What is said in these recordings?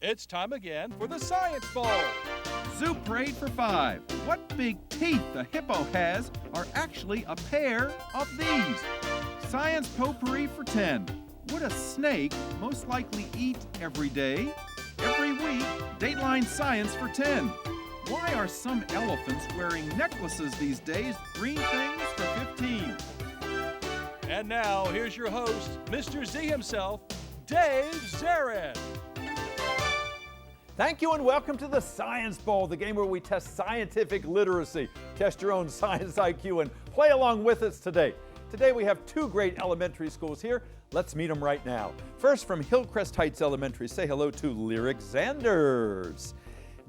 It's time again for the Science Bowl. Zoo Parade for 5. What big teeth the hippo has are actually a pair of these. Science Potpourri for 10. Would a snake most likely eat every day? Every week, Dateline Science for 10. Why are some elephants wearing necklaces these days? Green things for 15. And now, here's your host, Mr. Z himself, Dave Zarin. Thank you and welcome to the Science Bowl, the game where we test scientific literacy, test your own science IQ, and play along with us today. Today we have two great elementary schools here. Let's meet them right now. First, from Hillcrest Heights Elementary, say hello to Lyric Zanders,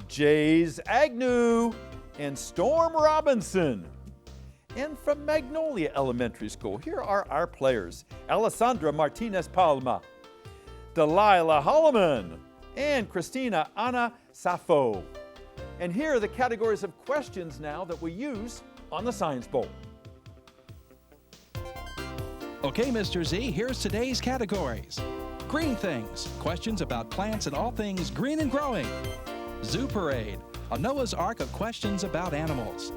Jays Agnew, and Storm Robinson. And from Magnolia Elementary School, here are our players: Alessandra Martinez Palma, Delilah Holloman, and Christina Ana Safo. And here are the categories of questions now that we use on the Science Bowl. Okay, Mr. Z, here's today's categories. Green things, questions about plants and all things green and growing. Zoo Parade, a Noah's Ark of questions about animals.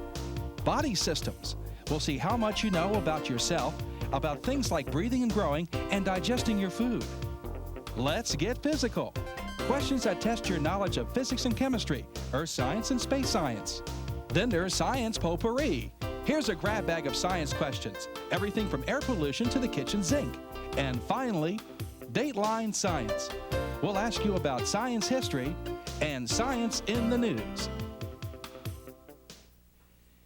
Body systems, we'll see how much you know about yourself, about things like breathing and growing and digesting your food. Let's get physical. Questions that test your knowledge of physics and chemistry, earth science and space science. Then there's Science Potpourri. Here's a grab bag of science questions, everything from air pollution to the kitchen sink. And finally, Dateline Science. We'll ask you about science history and science in the news.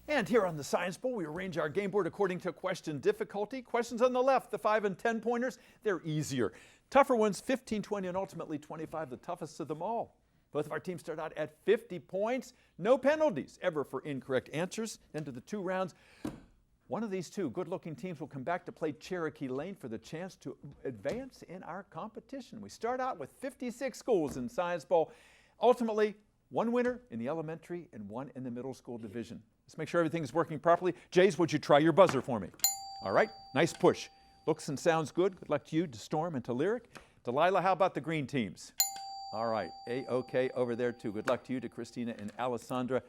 And here on the Science Bowl, we arrange our game board according to question difficulty. Questions on the left, the 5 and 10 pointers, they're easier. Tougher ones, 15, 20, and ultimately 25, the toughest of them all. Both of our teams start out at 50 points. No penalties ever for incorrect answers. Into the 2 rounds. One of these two good-looking teams will come back to play Cherokee Lane for the chance to advance in our competition. We start out with 56 schools in Science Bowl. Ultimately, one winner in the elementary and one in the middle school division. Let's make sure everything's working properly. Jays, would you try your buzzer for me? All right, nice push. Looks and sounds good. Good luck to you, to Storm and to Lyric. Delilah, how about the green teams? All right, A-OK over there too. Good luck to you, to Christina and Alessandra.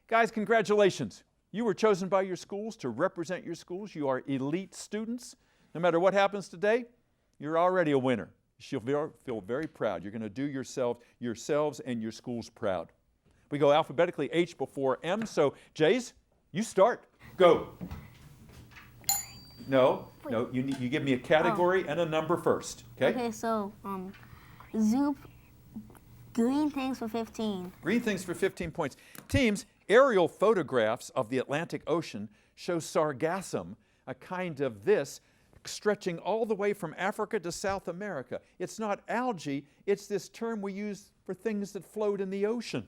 Guys, congratulations. You were chosen by your schools to represent your schools. You are elite students. No matter what happens today, you're already a winner. You'll feel very proud. You're going to do yourselves and your schools proud. We go alphabetically, H before M. So, Jays, you start. Go. No, you give me a category and a number first, okay? Okay, so, zoo, green things for 15. Green things for 15 points. Teams, aerial photographs of the Atlantic Ocean show sargassum, a kind of this, stretching all the way from Africa to South America. It's not algae, it's this term we use for things that float in the ocean.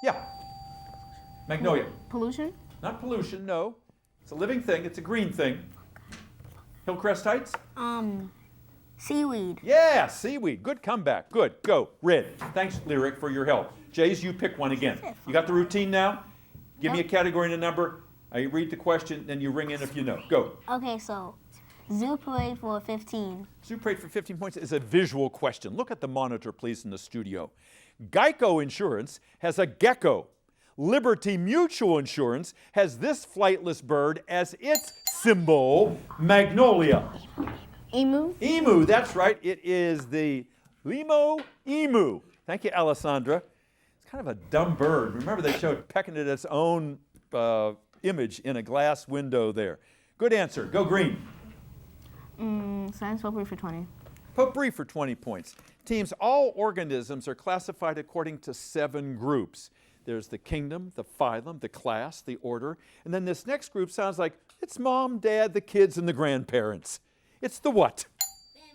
Yeah. Magnolia. Pollution? Not pollution, no. It's a living thing, it's a green thing. Hillcrest Heights? Seaweed. Yeah, seaweed. Good comeback. Good. Go. Red. Thanks, Lyric, for your help. Jays, you pick one again. You got the routine now? Give me a category and a number. I read the question, then you ring in if you know. Go. Okay, so Zoo Parade for 15. Zoo Parade for 15 points is a visual question. Look at the monitor, please, in the studio. Geico Insurance has a gecko. Liberty Mutual Insurance has this flightless bird as its symbol, Magnolia. Emu? Emu, that's right. It is the Limo emu. Thank you, Alessandra. It's kind of a dumb bird. Remember, they showed pecking at its own image in a glass window there. Good answer. Go green. Science Potpourri for 20. Potpourri for 20 points. Teams, all organisms are classified according to 7 groups. There's the kingdom, the phylum, the class, the order, and then this next group sounds like it's mom, dad, the kids, and the grandparents. It's the what?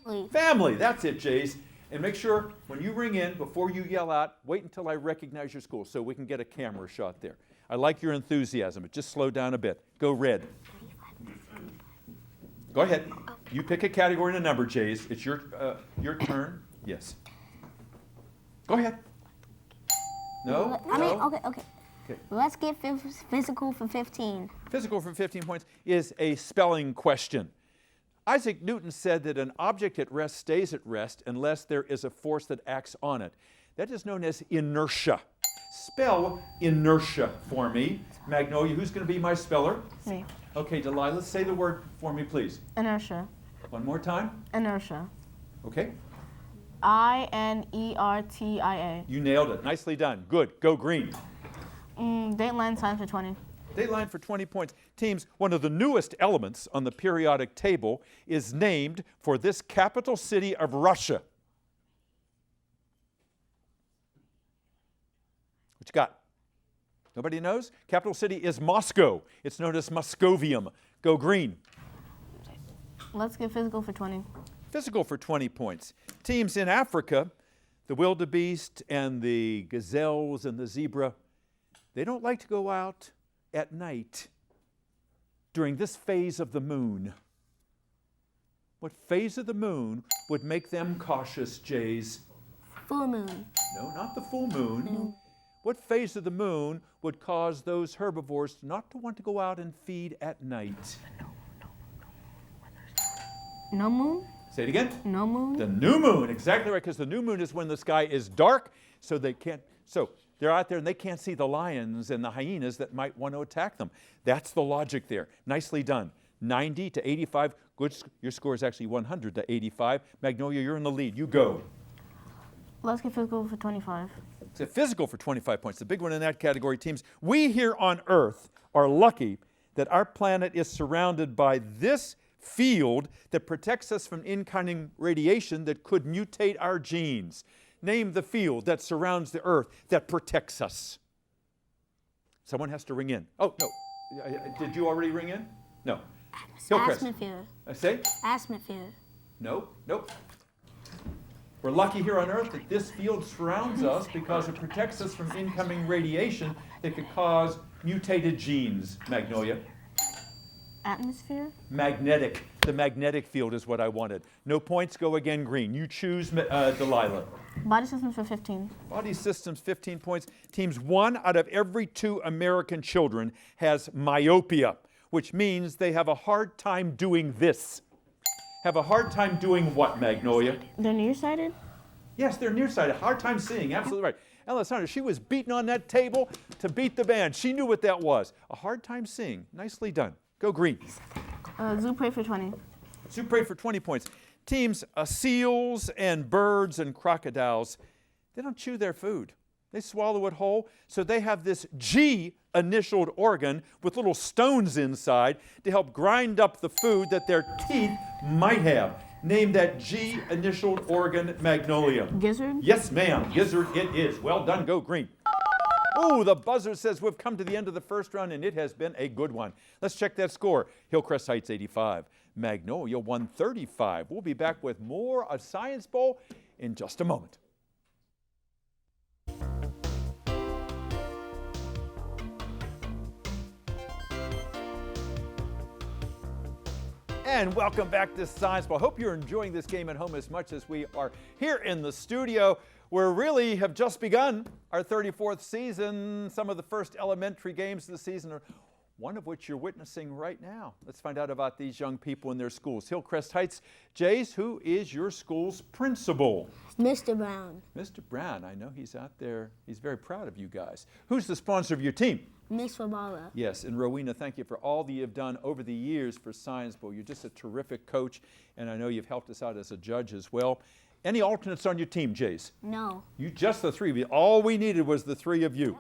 Family. Family, that's it, Jays. And make sure when you ring in, before you yell out, wait until I recognize your school so we can get a camera shot there. I like your enthusiasm, but just slow down a bit. Go red. Go ahead. You pick a category and a number, Jays. It's your turn. Yes. Go ahead. No? I mean, No? okay. Let's get physical for 15. Physical for 15 points is a spelling question. Isaac Newton said that an object at rest stays at rest unless there is a force that acts on it. That is known as inertia. Spell inertia for me. Magnolia, who's going to be my speller? Me. Okay, Delilah, say the word for me, please. Inertia. One more time. Inertia. Okay. I-N-E-R-T-I-A. You nailed it. Nicely done. Good. Go green. Dateline sign for 20. Dateline for 20 points. Teams, one of the newest elements on the periodic table is named for this capital city of Russia. What you got? Nobody knows? Capital city is Moscow. It's known as Moscovium. Go green. Let's get physical for 20. Physical for 20 points. Teams in Africa, the wildebeest and the gazelles and the zebra, they don't like to go out at night during this phase of the moon. What phase of the moon would make them cautious, Jays? Full moon. No, not the full moon. What phase of the moon would cause those herbivores not to want to go out and feed at night? No moon? Say it again. No moon? The new moon, exactly right, because the new moon is when the sky is dark, so they're out there and they can't see the lions and the hyenas that might want to attack them. That's the logic there. Nicely done. 90 to 85. Good. Your score is actually 100 to 85. Magnolia, you're in the lead. You go. Let's get physical for 25. It's a physical for 25 points. The big one in that category, teams. We here on Earth are lucky that our planet is surrounded by this field that protects us from incoming radiation that could mutate our genes. Name the field that surrounds the Earth that protects us. Someone has to ring in. Oh, no. Did you already ring in? No. Hillcrest. Atmosphere. Say? Atmosphere. No. Nope. We're lucky here on Earth that this field surrounds us because it protects us from incoming radiation that could cause mutated genes, Magnolia. Atmosphere? Magnetic. The magnetic field is what I wanted. No points, go again green. You choose, Delilah. Body systems for 15. Body systems, 15 points. Teams, 1 out of every 2 American children has myopia, which means they have a hard time doing this. Have a hard time doing what, Magnolia? They're nearsighted? Yes, they're nearsighted. Hard time seeing, absolutely right. Alessandra, she was beating on that table to beat the band. She knew what that was. A hard time seeing. Nicely done. Go green. Zoo prey for 20. Zoo prey for 20 points. Teams, seals and birds and crocodiles, they don't chew their food. They swallow it whole. So they have this G-initialed organ with little stones inside to help grind up the food that their teeth might have. Name that G-initialed organ, Magnolia. Gizzard? Yes, ma'am. Gizzard it is. Well done. Go green. Oh, the buzzer says we've come to the end of the first round, and it has been a good one. Let's check that score. Hillcrest Heights 85. Magnolia 135. We'll be back with more of Science Bowl in just a moment. And welcome back to Science Bowl. Hope you're enjoying this game at home as much as we are here in the studio. We really have just begun our 34th season. Some of the first elementary games of the season are one of which you're witnessing right now. Let's find out about these young people in their schools. Hillcrest Heights. Jace, who is your school's principal? Mr. Brown. Mr. Brown, I know he's out there. He's very proud of you guys. Who's the sponsor of your team? Miss Fabala. Yes, and Rowena, thank you for all that you've done over the years for Science Bowl. You're just a terrific coach, and I know you've helped us out as a judge as well. Any alternates on your team, Jace? No. You just the three of you. All we needed was the three of you.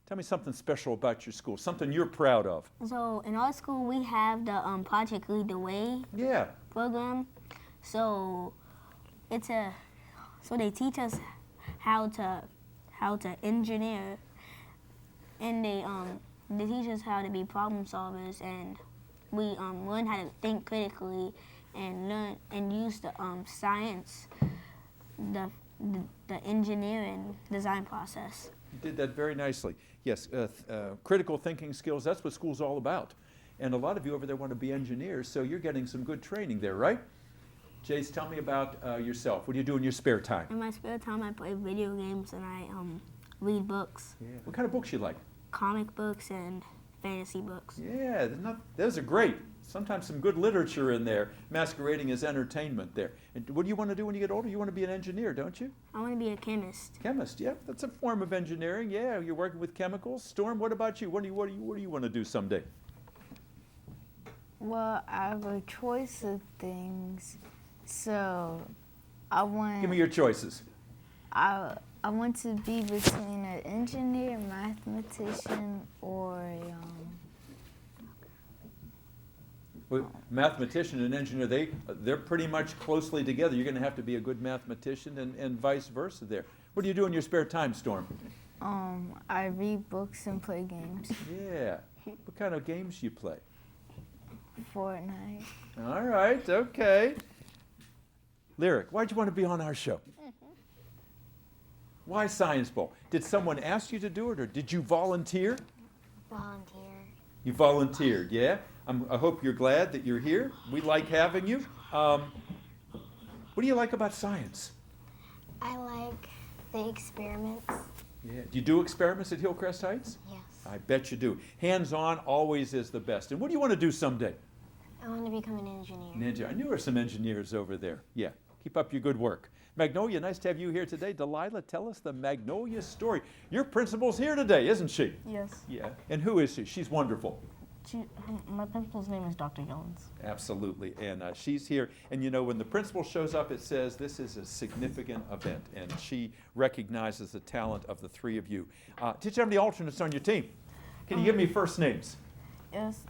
Tell me something special about your school, something you're proud of. So in our school, we have the Project Lead the Way program. So so they teach us how to engineer, and they teach us how to be problem solvers, and we learn how to think critically and learn and use the science, the engineering design process. You did that very nicely. Yes, critical thinking skills, that's what school's all about. And a lot of you over there want to be engineers, so you're getting some good training there, right? Jace, tell me about yourself. What do you do in your spare time? In my spare time, I play video games and I read books. Yeah. What kind of books you like? Comic books and fantasy books. Yeah, those are great. Sometimes some good literature in there, masquerading as entertainment there. And what do you want to do when you get older? You want to be an engineer, don't you? I want to be a chemist. Chemist, yeah, that's a form of engineering. Yeah, you're working with chemicals. Storm, what about you? What do you want to do someday? Well, I have a choice of things, so I want. Give me your choices. I want to be between an engineer, mathematician, or Well, mathematician and engineer, they're pretty much closely together. You're going to have to be a good mathematician and vice versa there. What do you do in your spare time, Storm? I read books and play games. Yeah. What kind of games do you play? Fortnite. All right, okay. Lyric, why'd you want to be on our show? Why Science Bowl? Did someone ask you to do it, or did you volunteer? Volunteer. You volunteered, yeah? I hope you're glad that you're here. We like having you. What do you like about science? I like the experiments. Yeah. Do you do experiments at Hillcrest Heights? Yes. I bet you do. Hands-on always is the best. And what do you want to do someday? I want to become an engineer. An engineer. I knew there were some engineers over there. Yeah. Keep up your good work. Magnolia, nice to have you here today. Delilah, tell us the Magnolia story. Your principal's here today, isn't she? Yes. Yeah. And who is she? She's wonderful. My principal's name is Dr. Yellens. Absolutely. And she's here. And you know, when the principal shows up, it says this is a significant event. And she recognizes the talent of the three of you. Did you have any alternates on your team? Can you give me first names? Yes.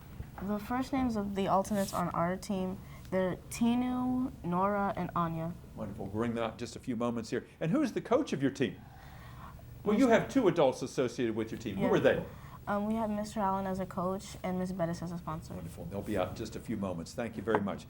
The first names of the alternates on our team, they're Tinu, Nora, and Anya. Wonderful. We'll bring that up just a few moments here. And who's the coach of your team? Well, you have two adults associated with your team. Yeah. Who are they? We have Mr. Allen as a coach and Ms. Bettis as a sponsor. Wonderful. They'll be out in just a few moments. Thank you very much.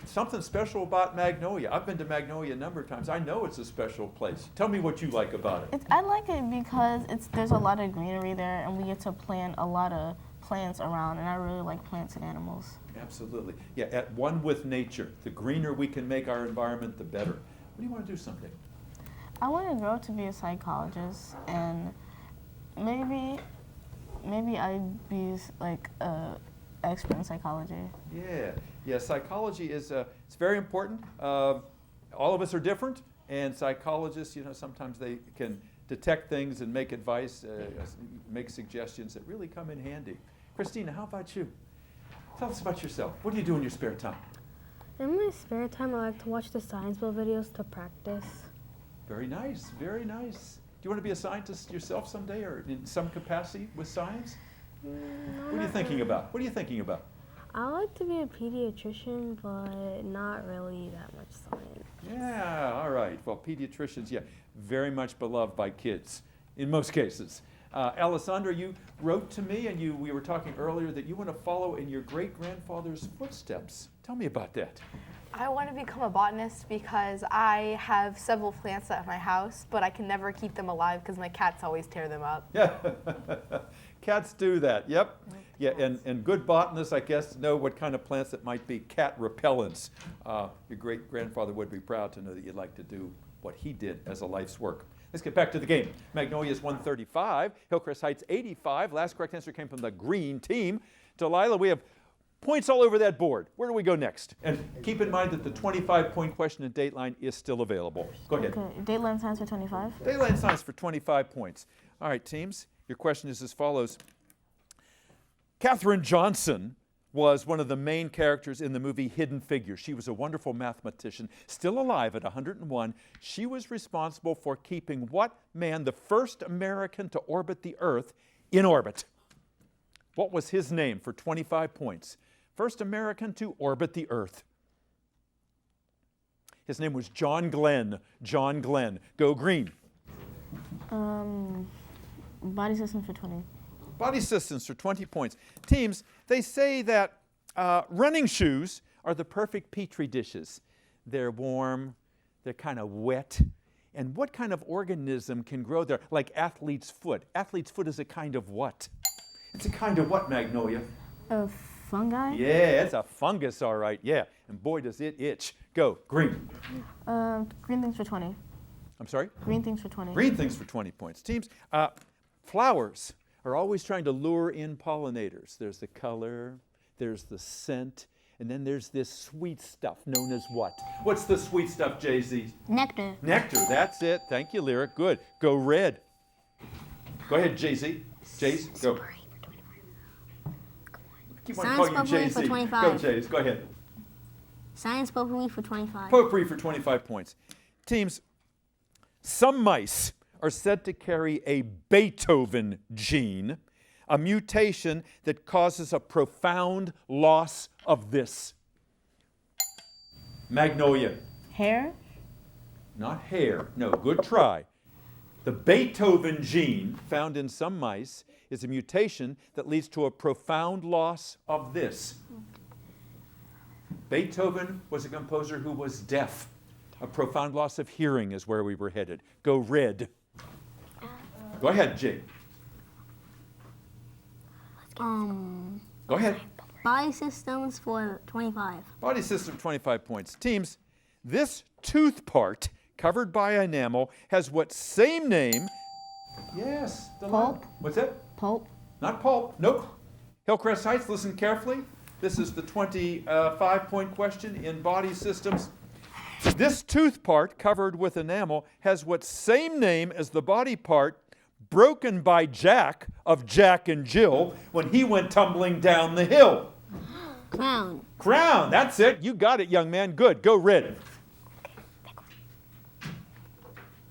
Something special about Magnolia. I've been to Magnolia a number of times. I know it's a special place. Tell me what you like about it. I like it because there's a lot of greenery there, and we get to plant a lot of plants around, and I really like plants and animals. Absolutely. Yeah, at one with nature. The greener we can make our environment, the better. What do you want to do someday? I want to grow up to be a psychologist, and maybe I'd be like a expert in psychology. Yeah. Psychology is it's very important. All of us are different, and psychologists, sometimes they can detect things and make advice, make suggestions that really come in handy. Christina, how about you? Tell us about yourself. What do you do in your spare time? In my spare time, I like to watch the Science Bowl videos to practice. Very nice, very nice. Do you want to be a scientist yourself someday, or in some capacity with science? What are you thinking about? What are you thinking about? I like to be a pediatrician, but not really that much science. Yeah, all right. Well, pediatricians, yeah, very much beloved by kids in most cases. Alessandra, you wrote to me, and we were talking earlier that you want to follow in your great-grandfather's footsteps. Tell me about that. I want to become a botanist because I have several plants at my house, but I can never keep them alive because my cats always tear them up. Yeah, cats do that, yep. Yeah, and good botanists, I guess, know what kind of plants that might be cat repellents. Your great-grandfather would be proud to know that you'd like to do what he did as a life's work. Let's get back to the game. Magnolia's 135, Hillcrest Heights 85. Last correct answer came from the green team. Delilah, we have points all over that board. Where do we go next? And keep in mind that the 25-point question in Dateline is still available. Go ahead. Okay, Dateline Science for 25. Dateline Science for 25 points. All right, teams, your question is as follows. Katherine Johnson was one of the main characters in the movie Hidden Figures. She was a wonderful mathematician, still alive at 101. She was responsible for keeping what man, the first American to orbit the Earth, in orbit? What was his name for 25 points? First American to orbit the Earth. His name was John Glenn. John Glenn. Go green. Body systems for 20. Body systems for 20 points. Teams, they say that running shoes are the perfect petri dishes. They're warm, they're kind of wet. And what kind of organism can grow there? Like athlete's foot. Athlete's foot is a kind of what? It's a kind of what, Magnolia? A fungi? Yeah, it's a fungus, all right, yeah. And boy, does it itch. Go, green. Green things for 20. I'm sorry? Green things for 20. Green things for 20 points. Teams, flowers are always trying to lure in pollinators. There's the color, there's the scent, and then there's this sweet stuff known as what? What's the sweet stuff, Jay-Z? Nectar. Nectar, that's it. Thank you, Lyric. Good. Go red. Go ahead, Jay-Z. Jays, go. Keep on Science calling you potpourri Jay-Z. for 25. Go, Jays. Go ahead. Science potpourri for 25. Potpourri for 25 points. Teams, some mice are said to carry a Beethoven gene, a mutation that causes a profound loss of this. Magnolia. Hair? Not hair. No, good try. The Beethoven gene found in some mice is a mutation that leads to a profound loss of this. Beethoven was a composer who was deaf. A profound loss of hearing is where we were headed. Go red. Go ahead, Jake. Go ahead. Body systems for 25. Body system, 25 points. Teams, this tooth part covered by enamel has what same name? Yes. Pulp. What's that? Pulp. Not pulp. Nope. Hillcrest Heights, listen carefully. This is the 25-point question in body systems. This tooth part covered with enamel has what same name as the body part broken by Jack of Jack and Jill when he went tumbling down the hill. Crown. Crown, that's it. You got it, young man. Good. Go red.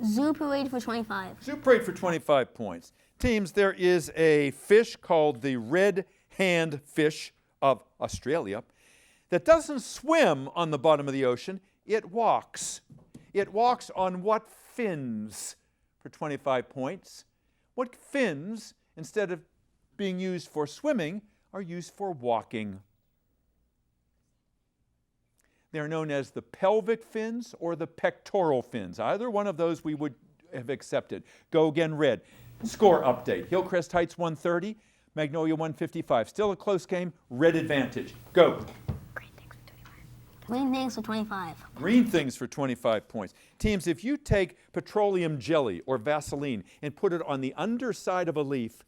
Zoo parade for 25. Zoo parade for 25 points. Teams, there is a fish called the red hand fish of Australia that doesn't swim on the bottom of the ocean. It walks. It walks on what fins for 25 points? What fins, instead of being used for swimming, are used for walking? They're known as the pelvic fins or the pectoral fins. Either one of those we would have accepted. Go again, red. Score update. Hillcrest Heights 130, Magnolia 155. Still a close game, red advantage. Go. Green things for 25. Green things for 25 points. Teams, if you take petroleum jelly or Vaseline and put it on the underside of a leaf,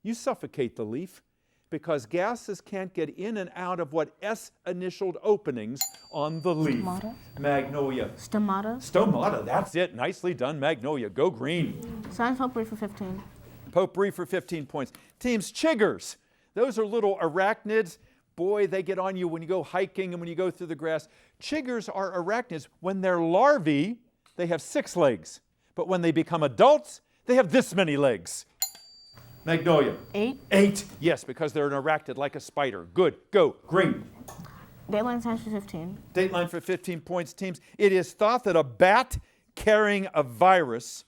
you suffocate the leaf because gases can't get in and out of what S-initialed openings on the leaf. Stomata. Magnolia. Stomata. Stomata, that's it. Nicely done, Magnolia. Go green. Science potpourri for 15. Potpourri for 15 points. Teams, chiggers. Those are little arachnids. Boy, they get on you when you go hiking and when you go through the grass. Chiggers are arachnids. When they're larvae, they have 6 legs. But when they become adults, they have this many legs. Magnolia. 8. 8. Yes, because they're an arachnid like a spider. Good. Go. Green. Dateline science for 15. Dateline for 15 points, teams. It is thought that a bat carrying a virus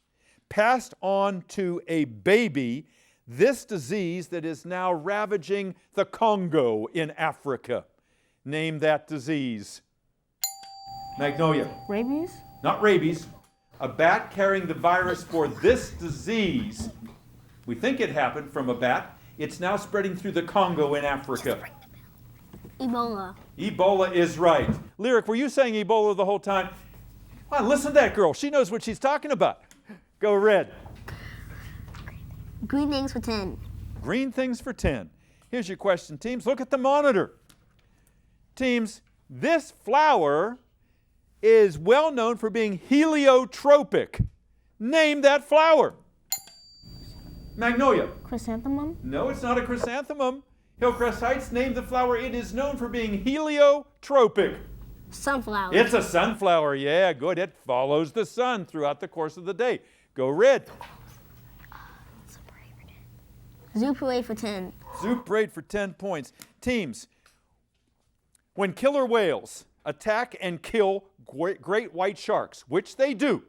passed on to a baby this disease that is now ravaging the Congo in Africa. Name that disease. Magnolia. Rabies? Not rabies. A bat carrying the virus for this disease. We think it happened from a bat. It's now spreading through the Congo in Africa. Ebola. Ebola is right. Lyric, were you saying Ebola the whole time? Wow, listen to that girl. She knows what she's talking about. Go red. Green things for 10. Green things for 10. Here's your question, teams. Look at the monitor. Teams, this flower is well known for being heliotropic. Name that flower. Magnolia. Chrysanthemum? No, it's not a chrysanthemum. Hillcrest Heights, name the flower. It is known for being heliotropic. Sunflower. It's a sunflower. Yeah, good. It follows the sun throughout the course of the day. Go red. Zoo parade for 10. Zoo parade for 10 points. Teams, when killer whales attack and kill great white sharks, which they do,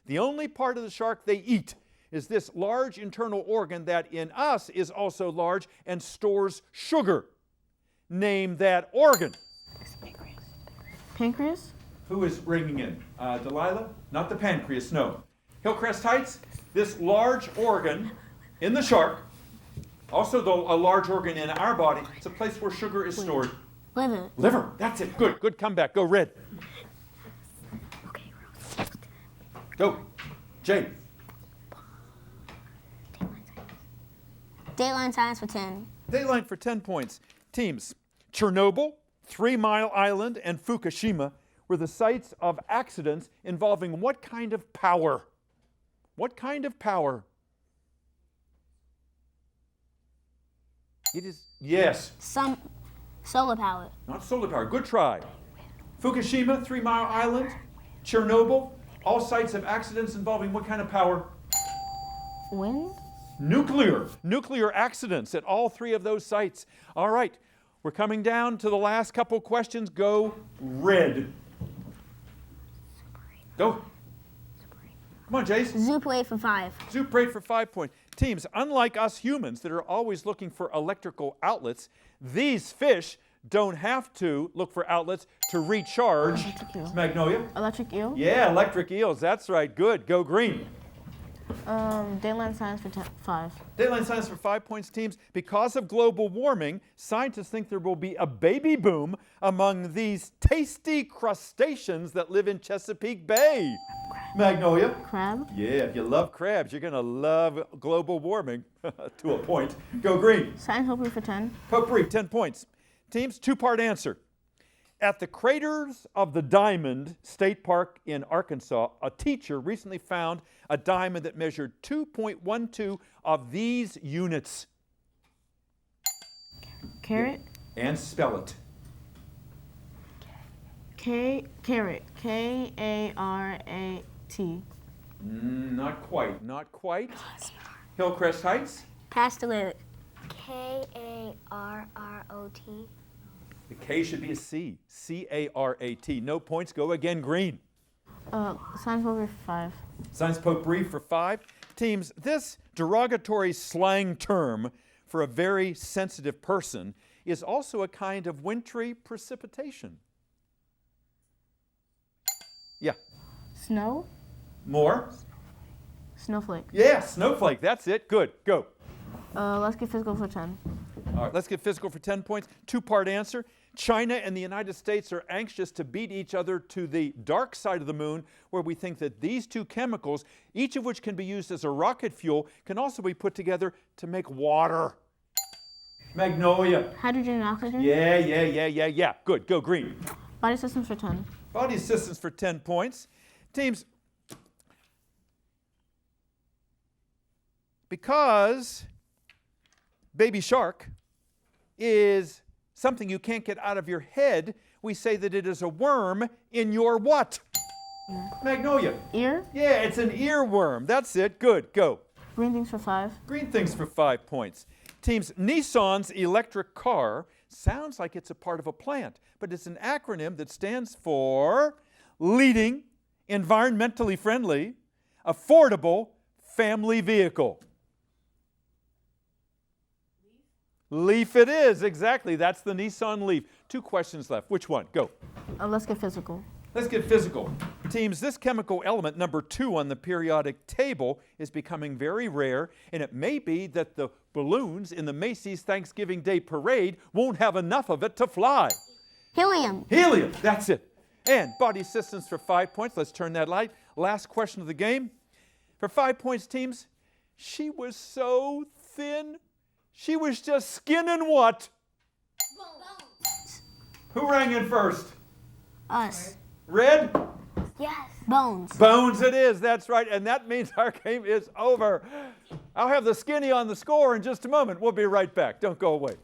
the only part of the shark they eat is this large internal organ that in us is also large and stores sugar. Name that organ. Pancreas? Who is ringing in? Delilah? Not the pancreas, no. Hillcrest Heights, this large organ in the shark, also though a large organ in our body, it's a place where sugar is stored. Liver. Liver, that's it. Good, good comeback. Go red. Go. Jay. Dateline science for 10. Dateline for 10 points. Teams, Chernobyl, 3 Mile Island, and Fukushima were the sites of accidents involving what kind of power? What kind of power? It is, yes. Some solar power. Not solar power. Good try. Fukushima, 3 Mile Island, Chernobyl, all sites of accidents involving what kind of power? Wind? Nuclear. Nuclear accidents at all 3 of those sites. All right, we're coming down to the last couple questions. Go red. Go. Come on, Jace. Zoo parade for 5. Zoo parade for 5 points. Teams, unlike us humans that are always looking for electrical outlets, these fish don't have to look for outlets to recharge. Magnolia? Electric eel? Yeah, electric eels. That's right. Good. Go green. Dayland science for 5. Dayland science for 5 points, teams. Because of global warming, scientists think there will be a baby boom among these tasty crustaceans that live in Chesapeake Bay. Magnolia? Crab? Yeah, if you love crabs, you're going to love global warming to a point. Go green. Science potpourri for 10. Potpourri, 10 points. Teams, 2-part answer. At the Craters of the Diamond State Park in Arkansas, a teacher recently found a diamond that measured 2.12 of these units. Carrot? And spell it. Carrot. K-A-R-A-T. Not quite. Not quite. Hillcrest Heights. Pass the lyric. K-A-R-R-O-T. The K should be a C. C-A-R-A-T. No points. Go again green. Science potpourri for 5. Science potpourri for 5. Teams, this derogatory slang term for a very sensitive person is also a kind of wintry precipitation. Yeah. Snow? More? Snowflake. Yeah, snowflake. That's it. Good. Go. Let's get physical for 10. All right, let's get physical for 10 points. 2-part answer. China and the United States are anxious to beat each other to the dark side of the moon, where we think that these 2 chemicals, each of which can be used as a rocket fuel, can also be put together to make water. Magnolia. Hydrogen and oxygen? Yeah. Good. Go green. Body systems for 10. Body systems for 10 points. Teams, because baby shark is something you can't get out of your head, we say that it is a worm in your what? Magnolia. Ear? Yeah, it's an earworm. That's it. Good. Go. Green things for 5. Green things for 5 points. Teams, Nissan's electric car sounds like it's a part of a plant, but it's an acronym that stands for leading, environmentally friendly, affordable family vehicle. Leaf it is, exactly. That's the Nissan Leaf. 2 questions left. Which one? Go. Let's get physical. Let's get physical. Teams, this chemical element, number 2 on the periodic table, is becoming very rare, and it may be that the balloons in the Macy's Thanksgiving Day Parade won't have enough of it to fly. Helium. Helium, that's it. And body systems for 5 points. Let's turn that light. Last question of the game. For 5 points, teams, she was so thin. She was just skin and what? Bones. Who rang in first? Us. Red? Yes. Bones. Bones it is, that's right. And that means our game is over. I'll have the skinny on the score in just a moment. We'll be right back. Don't go away.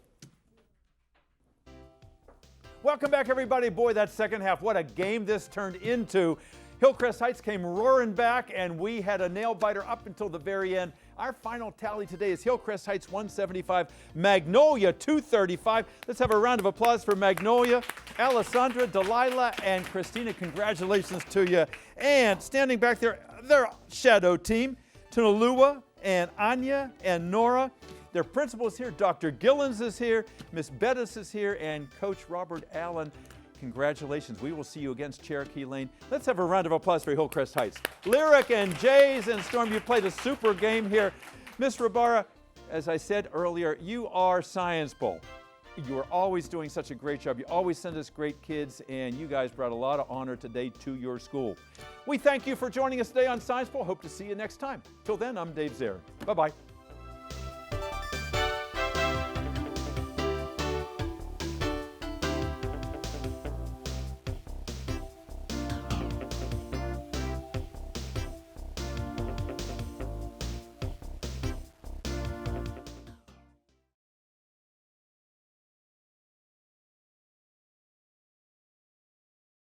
Welcome back, everybody. Boy, that second half, what a game this turned into. Hillcrest Heights came roaring back, and we had a nail-biter up until the very end. Our final tally today is Hillcrest Heights 175, Magnolia 235. Let's have a round of applause for Magnolia, Alessandra, Delilah, and Christina. Congratulations to you. And standing back there, their shadow team, Tunalua and Anya and Nora. Their principal is here. Dr. Gillens is here. Miss Bettis is here. And Coach Robert Allen. Congratulations. We will see you against Cherokee Lane. Let's have a round of applause for Hillcrest Heights. Lyric and Jays and Storm, you played a super game here. Miss Rabara, as I said earlier, you are Science Bowl. You are always doing such a great job. You always send us great kids, and you guys brought a lot of honor today to your school. We thank you for joining us today on Science Bowl. Hope to see you next time. Till then, I'm Dave Zarin. Bye-bye.